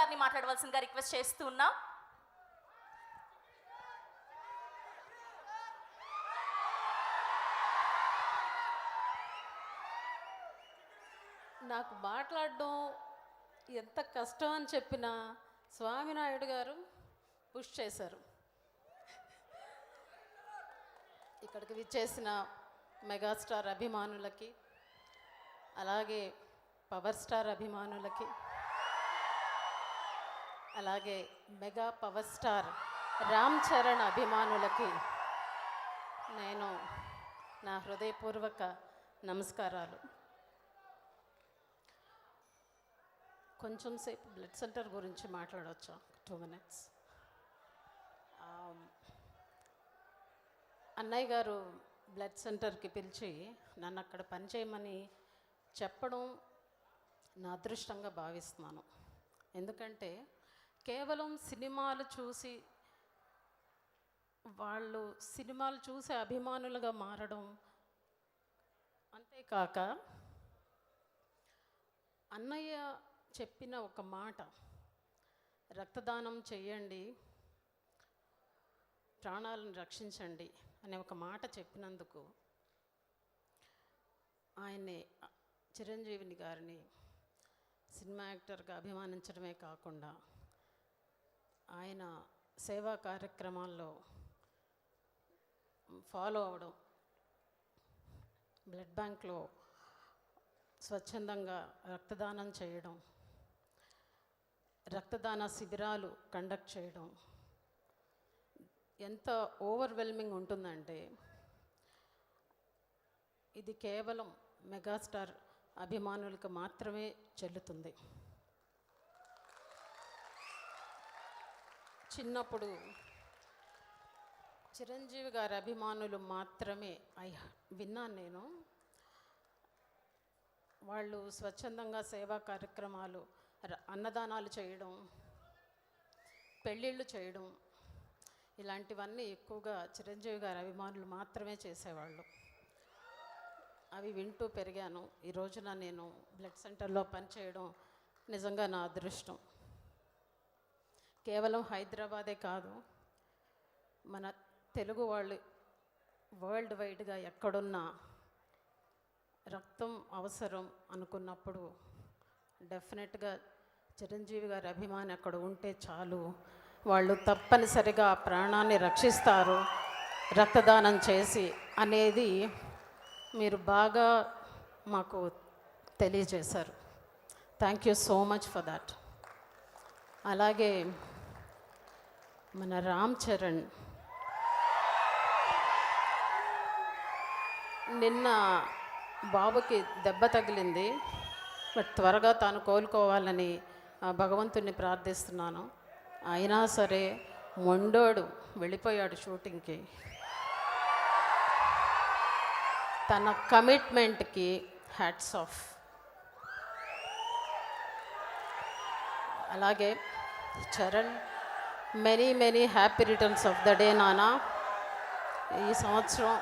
గారిని మాట్లాడవలసిందిగా రిక్వెస్ట్ చేస్తూ ఉన్నా. నాకు మాట్లాడడం ఎంత కష్టం అని చెప్పిన స్వామినాయుడు గారు పుష్ చేశారు. ఇక్కడికి విచ్చేసిన మెగాస్టార్ అభిమానులకి, అలాగే పవర్ స్టార్ అభిమానులకి, అలాగే mega power star Ram Charan అభిమానులకి నేను నా హృదయపూర్వక నమస్కారాలు. కొంచెం సేపు బ్లడ్ సెంటర్ గురించి మాట్లాడవచ్చా? 2 minutes. అన్నయ్య గారు బ్లడ్ సెంటర్కి పిలిచి నన్ను అక్కడ పనిచేయమని చెప్పడం నా అదృష్టంగా భావిస్తున్నాను. ఎందుకంటే కేవలం సినిమాలు చూసి అభిమానులుగా మారడం, అంతేకాక అన్నయ్య చెప్పిన ఒక మాట, రక్తదానం చేయండి, ప్రాణాలను రక్షించండి అనే ఒక మాట చెప్పినందుకు ఆయన్ని, చిరంజీవిని గారిని సినిమా యాక్టర్గా అభిమానించడమే కాకుండా ఆయన సేవా కార్యక్రమాల్లో ఫాలో అవడం, బ్లడ్ బ్యాంక్లో స్వచ్ఛందంగా రక్తదానం చేయడం, రక్తదాన శిబిరాలు కండక్ట్ చేయడం ఎంత ఓవర్వెల్మింగ్ ఉంటుందంటే ఇది కేవలం మెగాస్టార్ అభిమానులకు మాత్రమే చెల్లుతుంది. చిన్నప్పుడు చిరంజీవి గారి అభిమానులు మాత్రమే విన్నాను నేను. వాళ్ళు స్వచ్ఛందంగా సేవా కార్యక్రమాలు, అన్నదానాలు చేయడం, పెళ్ళిళ్ళు చేయడం, ఇలాంటివన్నీ ఎక్కువగా చిరంజీవి గారి అభిమానులు మాత్రమే చేసేవాళ్ళు. అవి వింటూ పెరిగాను. ఈ రోజున నేను బ్లడ్ సెంటర్లో పనిచేయడం నిజంగా నా అదృష్టం. కేవలం హైదరాబాదే కాదు, మన తెలుగు వాళ్ళు వరల్డ్ వైడ్గా ఎక్కడున్నా రక్తం అవసరం అనుకున్నప్పుడు డెఫినెట్గా చిరంజీవి గారి అభిమాని అక్కడ ఉంటే చాలు, వాళ్ళు తప్పనిసరిగా ప్రాణాన్ని రక్షిస్తారు రక్తదానం చేసి అనేది మీరు బాగా మాకు తెలియజేశారు. Thank you so much for that. అలాగే మన రామ్ చరణ్ నిన్న బాబుకి దెబ్బ తగిలింది, బట్ త్వరగా తాను కోలుకోవాలని భగవంతుని ప్రార్థిస్తున్నాను. అయినా సరే మొండోడు వెళ్ళిపోయాడు షూటింగ్కి. తన కమిట్మెంట్కి హ్యాట్స్ ఆఫ్. అలాగే Charan, many many happy returns of the day నానా. ఈ సంవత్సరం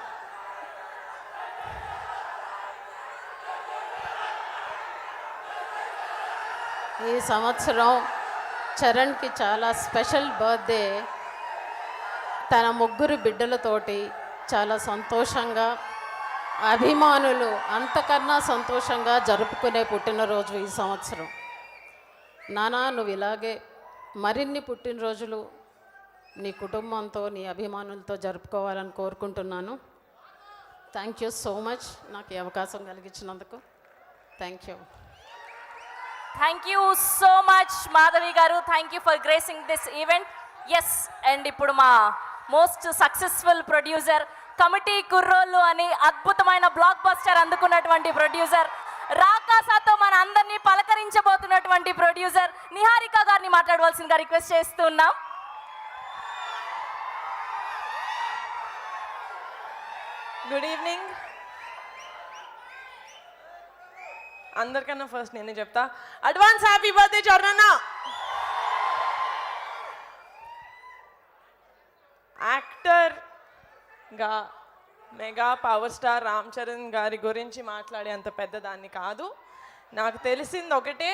చరణ్కి చాలా స్పెషల్ బర్త్డే. తన 3 బిడ్డలతోటి చాలా సంతోషంగా, అభిమానులు అంతకన్నా సంతోషంగా జరుపుకునే పుట్టినరోజు ఈ సంవత్సరం. నానా, నువ్వు ఇలాగే మరిన్ని పుట్టినరోజులు నీ కుటుంబంతో, నీ అభిమానులతో జరుపుకోవాలని కోరుకుంటున్నాను. థ్యాంక్ యూ సో మచ్ నాకు ఈ అవకాశం కలిగించినందుకు. Thank you. Thank you so much Madhavi గారు. Thank you for gracing this event. Yes, and ఇప్పుడు మా most successful producer, committee Kurrollu అని అద్భుతమైన బ్లాక్ బస్టర్ అందుకున్నటువంటి ప్రొడ్యూసర్, రాకాసాతో మన అందరినీ పలకరించబోతున్నటువంటి ప్రొడ్యూసర్ నిహారిక గారిని మాట్లాడవలసిందిగా రిక్వెస్ట్ చేస్తున్నాం. Good evening. అందరికన్నా ఫస్ట్ నేనే చెప్తా, అడ్వాన్స్ హ్యాపీ బర్త్డే చరణ్. యాక్టర్గా mega power star Ram Charan గారి గురించి మాట్లాడే అంత పెద్దదాన్ని కాదు. నాకు తెలిసింది ఒకటే,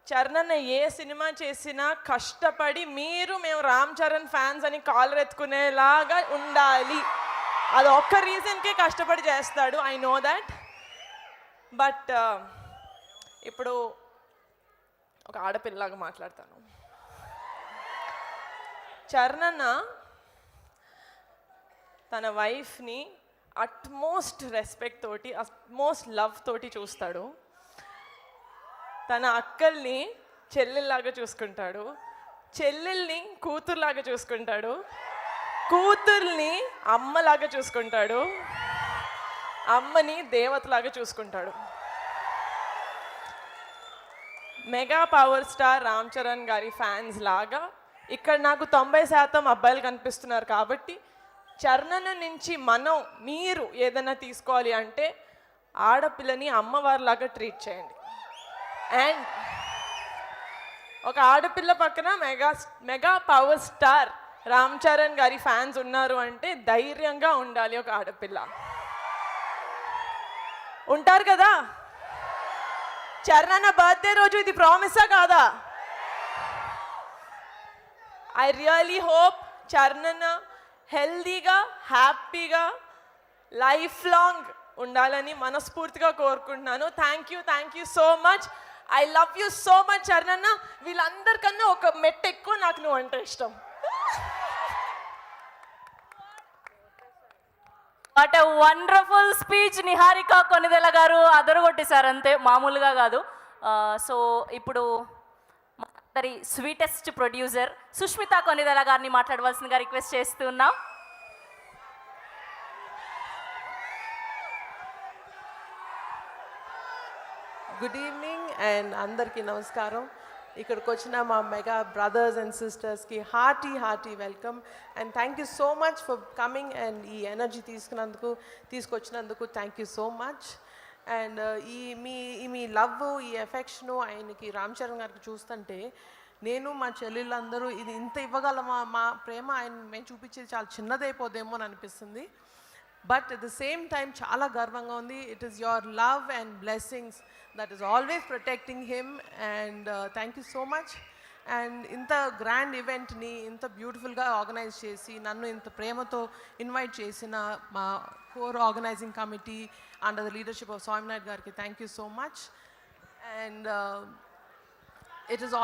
చరణ్ ఏ సినిమా చేసినా కష్టపడి మేము రామ్ చరణ్ ఫ్యాన్స్ అని కాలర్ ఎత్తుకునేలాగా ఉండాలి. అది ఒక్క రీజన్కే కష్టపడి చేస్తాడు, ఐ నో దాట్. బట్ ఇప్పుడు ఒక ఆడపిల్లలాగా మాట్లాడతాను. చరణ్ తన వైఫ్ని అట్మోస్ట్ రెస్పెక్ట్ తోటి, అట్మోస్ట్ లవ్ తోటి చూస్తాడు. తన అక్కల్ని చెల్లెల్లాగా చూసుకుంటాడు, చెల్లెల్ని కూతురులాగా చూసుకుంటాడు, కూతుర్ని అమ్మలాగా చూసుకుంటాడు, అమ్మని దేవతలాగా చూసుకుంటాడు. Mega power star Ram Charan గారి ఫ్యాన్స్ లాగా ఇక్కడ నాకు 90% అబ్బాయిలు కనిపిస్తున్నారు. కాబట్టి చరణ్ నుంచి మీరు ఏదైనా తీసుకోవాలి అంటే ఆడపిల్లని అమ్మవారిలాగా ట్రీట్ చేయండి. అండ్ ఒక ఆడపిల్ల పక్కన mega power star Ram Charan గారి ఫ్యాన్స్ ఉన్నారు అంటే ధైర్యంగా ఉండాలి. ఒక ఆడపిల్ల ఉంటారు కదా. చరణ్ బర్త్డే రోజు ఇది ప్రామిసా కాదా? ఐ రియలీ హోప్ చరణ్ హెల్దీగా హ్యాపీగా లైఫ్ లాంగ్ ఉండాలని మనస్ఫూర్తిగా కోరుకుంటున్నాను. Thank you so much. I love you so much Charan. వీళ్ళందరికన్నా ఒక మెట్టు ఎక్కువ నాకు నువ్వు అంటే ఇష్టం. What a wonderful speech Niharika Konidela గారు అదరగొట్టేశారు, అంతే మామూలుగా కాదు. సో ఇప్పుడు అందరి స్వీటెస్ట్ ప్రొడ్యూసర్ సుష్మిత కొనిదెల గారిని మాట్లాడవలసిందిగా రిక్వెస్ట్ చేస్తున్నాం. గుడ్ ఈవినింగ్ అండ్ అందరికీ నమస్కారం. ఇక్కడికి వచ్చిన మా మెగా బ్రదర్స్ అండ్ సిస్టర్స్కి hearty welcome and thank you so much for coming and ఈ ఎనర్జీ తీసుకొచ్చినందుకు thank you so much. And మీ లవ్, ఈ ఎఫెక్షను ఆయనకి రామ్ చరణ్ గారికి చూస్తుంటే నేను మా చెల్లెళ్ళందరూ ఇది ఇంత ఇవ్వగలమా, మా ప్రేమ మేము చూపించేది చాలా చిన్నదైపోదేమో అని అనిపిస్తుంది. But at the same time చాలా గర్వంగా ఉంది. It is your love and blessings that is always protecting him and thank you so much. And ఇంత గ్రాండ్ ఈవెంట్ని ఇంత బ్యూటిఫుల్గా ఆర్గనైజ్ చేసి నన్ను ఇంత ప్రేమతో ఇన్వైట్ చేసిన మా core organizing committee under the leadership of Swaminath గారికి thank you so much. And it is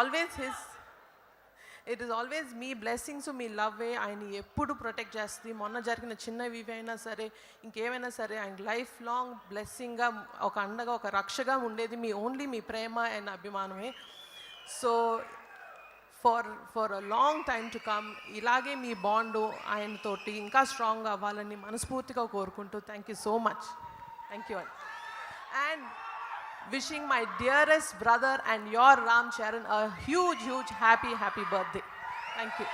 always మీ బ్లెస్సింగ్స్, మీ లవ్వే ఆయన ఎప్పుడు ప్రొటెక్ట్ చేస్తుంది. మొన్న జరిగిన చిన్నవి అయినా సరే ఇంకేమైనా సరే ఆయన లైఫ్ లాంగ్ బ్లెస్సింగ్గా, ఒక అండగా, ఒక రక్షగా ఉండేది మీ ప్రేమ అండ్ అభిమానమే. So for a long time to come ఇలాగే మీ బాండు ఆయనతోటి ఇంకా స్ట్రాంగ్ అవ్వాలని మనస్ఫూర్తిగా కోరుకుంటూ thank you so much. Thank you. And wishing my dearest brother and your Ram Charan a huge happy birthday. Thank you.